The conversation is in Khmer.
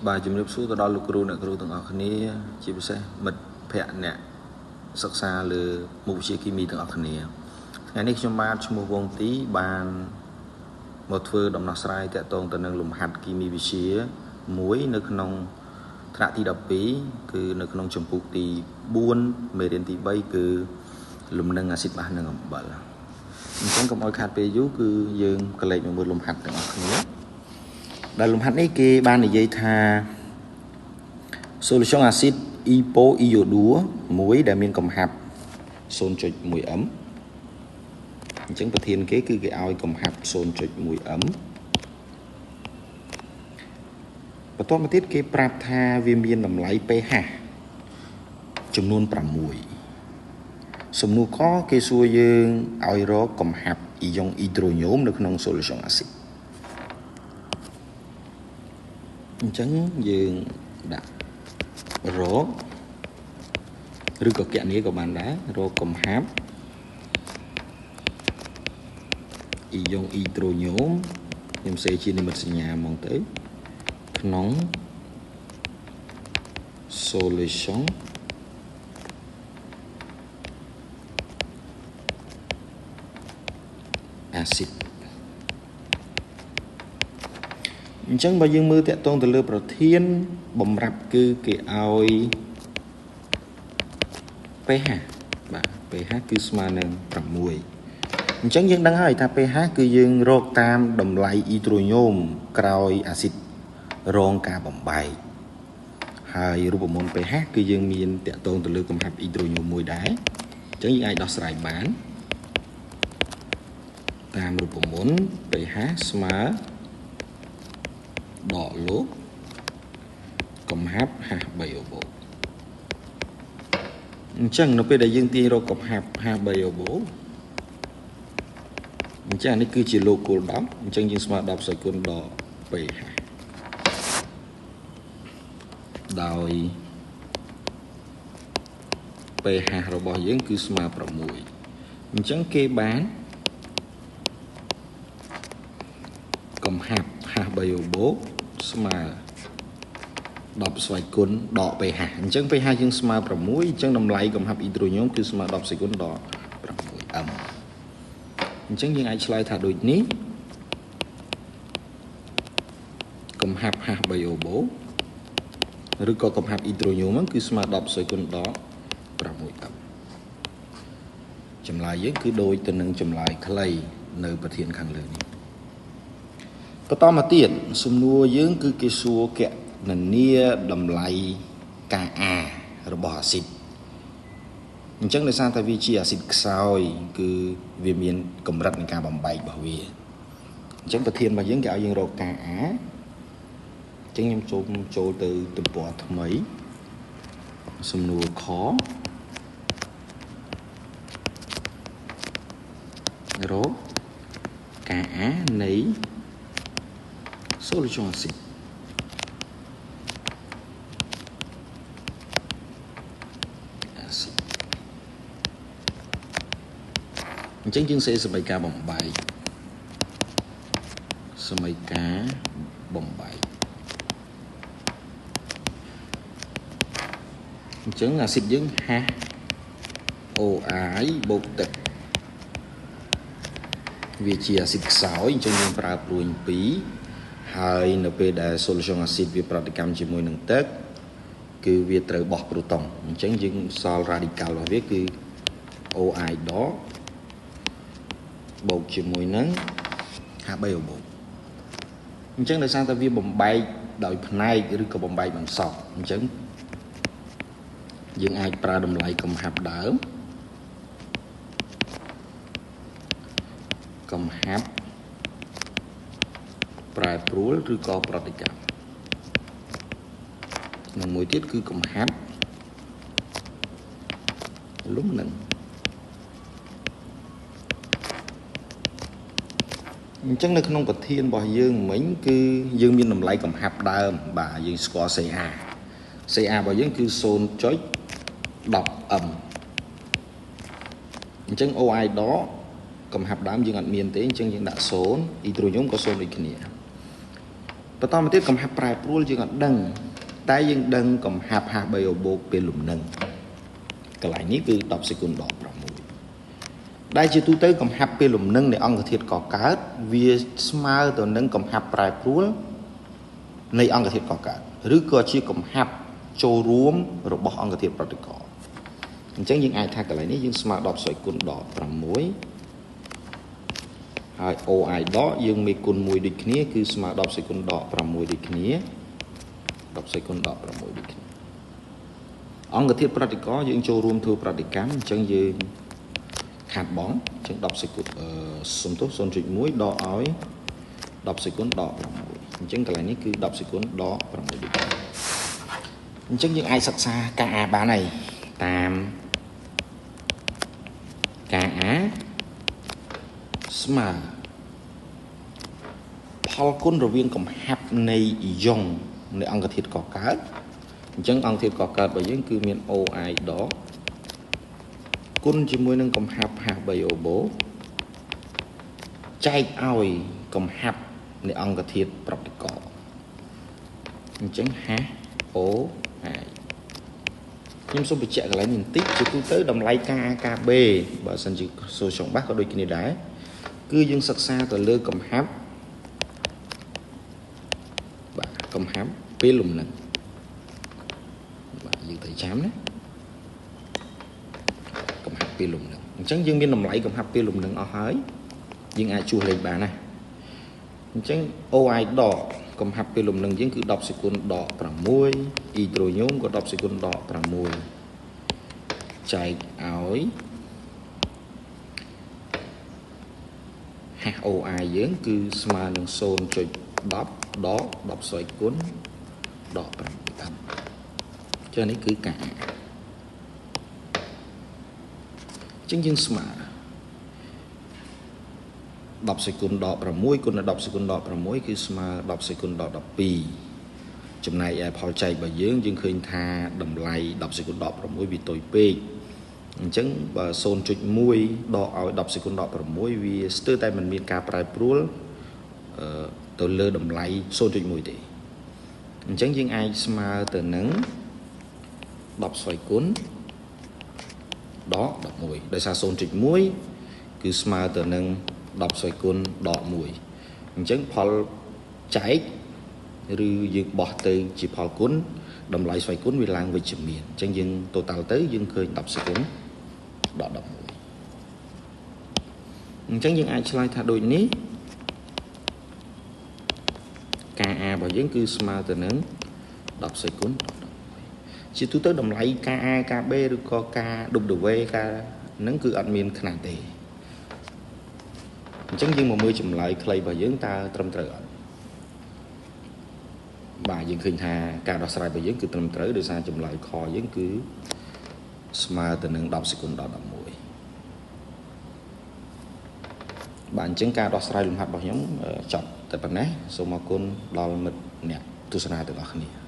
Bàជំរាបសួរទៅដល់លោកគ្រូអ្នកគ្រូទាំងអស់គ្នាជាពិសេសមិត្តភ័ក្តិអ្នកសិក្សាលើមុខវិជ្ជាគីមីទាំងអស់គ្នាថ្ងៃនេះខ្ញុំបាទឈ្មោះវងទីបានមកធ្វើដំណោះស្រាយតាក់ទងទៅនឹងលំហាត់គីមីវិទ្យាមួយនៅក្នុងថ្នាក់ទី12គឺនៅក្នុងចម្ពោះទី4មេរៀនទី3គឺលំនឹងអាស៊ីតបាសនិងអំបិលអញ្ចឹងកុំឲ្យខាតពេលយូរគឺយើងក៏លេខមកមើលលំហាត់ទាំងអស់គ្នាដែលលំហាត់នេះគេបាននិយាយថា solution acid iodua មួយដែលមានកំហាប់ 0.1m អញ្ចឹងប្រធានគេគឺគេឲ្យកំហាប់ 0.1m បន្ទាប់មកទៀតគេប្រាប់ថាវាមានតម្លៃ pH ចំនួន6សំណួរកគេសួរយើងឲ្យរកកំហាប់អ៊ីយ៉ុងអ៊ីដ្រូញូមនៅក្នុង solution acid អញ្ចឹងយើងដាក់រកឬក៏គណនាក៏បានដែររកកំហាប់អ៊ីយ៉ុងអ៊ីដ្រូញូមខ្ញុំសេជានិមិត្តសញ្ញាហ្មងទៅក្នុង solution acid អញ្ចឹងបើយើងមើលតាក់ទងទៅលើប្រធានបំរាប់គឺគេឲ្យ pH បាទ pH គឺស្មើនឹង6អញ្ចឹងយើងដឹងហើយថា pH គឺយើងរកតាមតម្លៃអ៊ីដ្រូញូមក្រោយអាស៊ីតរងការបំបែកហើយរូបមន្ត pH គឺយើងមានតាក់ទងទៅលើកំហាប់អ៊ីដ្រូញូមមួយដែរអញ្ចឹងយើងអាចដោះស្រាយបានតាមរូបមន្ត pH ស្មើដកលុបកំហាប់ H3O បូកអញ្ចឹងនៅពេលដែលយើងទាញរកកំហាប់ H3O បូកអញ្ចឹងនេះគឺជាលោកគោល10អញ្ចឹងយើងស្មើ10សេគុណដក pH ដោយ pH របស់យើងគឺស្មើ6អញ្ចឹងគេបានកំហាប់ H3O បូកស្មើ10ស្វ័យគុណដក pH អញ្ចឹង pH យើងស្មើ6អញ្ចឹងតម្លៃកំហាប់អ៊ីដ្រូញូមគឺស្មើ10សេគុណដក 6m អញ្ចឹងយើងអាចឆ្លើយថាដូចនេះកំហាប់ H3O បូកឬក៏កំហាប់អ៊ីដ្រូញូមគឺស្មើ10សេគុណដក 6m ចម្លើយយើងគឺដូចទៅនឹងចម្លើយខ្លីនៅប្រធានខាងលើនេះបន្តមកទៀតសំណួរយើងគឺគេសួរគណនាតម្លៃ Ka របស់អាស៊ីតអញ្ចឹងដោយសារតែវាជាអាស៊ីតខ្សោយគឺវាមានកម្រិតនៃការបំបែករបស់វាអញ្ចឹងប្រធានរបស់យើងគេឲ្យយើងរក Ka អញ្ចឹងខ្ញុំចូលទៅទំព័រថ្មីសំណួរខរក Ka នៃ solution acid អញ្ចឹងយើងសេសមីការបំបែកសមីការបំបែកអញ្ចឹងអាស៊ីតយើង HOI បូកទឹកវាជាអាស៊ីតខ្សោយអញ្ចឹងយើងប្រើព្រួយ2ហើយនៅពេលដែល solution acid វាប្រតិកម្មជាមួយនឹងទឹកគឺវាត្រូវបោះប្រូតុងអញ្ចឹងយើងសល់ radical របស់វាគឺ OI ដកបូកជាមួយនឹង H3O បូកអញ្ចឹងដោយសារតែវាបំបែកដោយផ្នែកឬក៏បំបែកមិនសោះអញ្ចឹងយើងអាចប្រើតម្លៃកំហាប់ដើមកំហាប់ប្រែប្រួលឬក៏ប្រតិកម្មនិងមួយទៀតគឺកំហាប់លំនឹងអញ្ចឹងនៅក្នុងប្រធានរបស់យើងមិញគឺយើងមានតម្លៃកំហាប់ដើមបាទយើងស្គាល់ CA របស់យើងគឺ 0.10m អញ្ចឹង OI ដកកំហាប់ដើមយើងអត់មានទេអញ្ចឹងយើងដាក់0អ៊ីដ្រូញូមក៏0ដូចគ្នា បន្តមកទៀតកំហាប់ប្រែប្រួលយើងអត់ដឹងតែយើងដឹងកំហាប់53បូកពេលលំនឹងកន្លែងនេះគឺ10សេគុណដក6ដែលជាទូទៅកំហាប់ពេលលំនឹងនៃអង្គធាតុកកើតវាស្មើទៅនឹងកំហាប់ប្រែប្រួលនៃអង្គធាតុកកើតឬក៏ជាកំហាប់ចូលរួមរបស់អង្គធាតុប្រតិកអញ្ចឹងយើងអាចថាកន្លែងនេះយើងស្មើ10សេគុណដក6ហើយ OI ដកយើងមានគុណ1ដូចគ្នាគឺស្មើ10សេគុណដក6ដូចគ្នា10សេគុណដក6ដូចគ្នាអង្គធាតុប្រតិកយើងចូលរួមធ្វើប្រតិកម្មអញ្ចឹងយើងខាត់បងអញ្ចឹង10សេគុណសំទោស 0.1 ដកឲ្យ10សេគុណដក6អញ្ចឹងកន្លែងនេះគឺ10សេគុណដក6ដូចគ្នាអញ្ចឹងយើងអាចសិក្សាការអាបានហើយតាមការអាស្មើផលគុណរវាងកំហាប់នៃយ៉ុងនៃអង្គធាតុកកើតអញ្ចឹងអង្គធាតុកកើតរបស់យើងគឺមាន OI ដកគុណជាមួយនឹងកំហាប់ H3O បូចែកឲ្យកំហាប់នៃអង្គធាតុប្រតិកអញ្ចឹង HOI ខ្ញុំសូមបញ្ជាក់កន្លែងនេះបន្តិចជាទូទៅតម្លៃការ AKB បើសិនជាសូចង់បាសក៏ដូចគ្នាដែរគឺយើងសិក្សាទៅលើកំហាប់បាទកំហាប់ពេលលំនឹងបាទយើងត្រូវចាំណាកំហាប់ពេលលំនឹងអញ្ចឹងយើងមានតម្លៃកំហាប់ពេលលំនឹងអស់ហើយយើងអាចជួសលេខបានណាអញ្ចឹង OI ដកកំហាប់ពេលលំនឹងយើងគឺ10សេគុណដក6អ៊ីដ្រូញូមក៏10សេគុណដក6ចែកឲ្យ HOI យើងគឺស្មើនឹង 0.10 ដក10សេគុណដក6ចឹងនេះគឺការអញ្ចឹងយើងស្មើ10សេគុណដក6គុណដល់10សេគុណដក6គឺស្មើ10សេគុណដក12ចំណែកឯផលចែករបស់យើងឃើញថាតម្លៃ10សេគុណដក6វាតូចពេកអញ្ចឹងបើ 0.1 ដកឲ្យ10សេគុណដក6វាស្ទើរតែមិនមានការប្រែប្រួលទៅលើតម្លៃ 0.1 ទេអញ្ចឹងយើងអាចស្មើទៅនឹង10សេគុណដក11ដោយសារ 0.1 គឺស្មើទៅនឹង10សេគុណដក1អញ្ចឹងផលចែកឬយើងបោះទៅជាផលគុណតម្លៃស្វ័យគុណវាឡើងវិជ្ជមានអញ្ចឹងយើង total ទៅយើងឃើញ10សេគុណដក11អញ្ចឹងយើងអាចឆ្លើយថាដូចនេះការ A របស់យើងគឺស្មើទៅនឹង10សេគុណដក11ជាទូទៅតម្លៃការ A ការ B ឬក៏ការ W ការហ្នឹងគឺអត់មានខ្នាតទេអញ្ចឹងយើងមកមើលចម្លើយខ្លីរបស់យើងតើត្រឹមត្រូវអត់បាទយើងឃើញថាការដោះស្រាយរបស់យើងគឺត្រឹមត្រូវដោយសារចម្លើយខយើងគឺស្មើទៅនឹង10សេគុណដល់11បាទអញ្ចឹងការដោះស្រាយលំហាត់របស់ខ្ញុំចប់តែប៉ុណ្ណេះសូមអរគុណដល់មិត្តអ្នកទស្សនាទាំងអស់គ្នា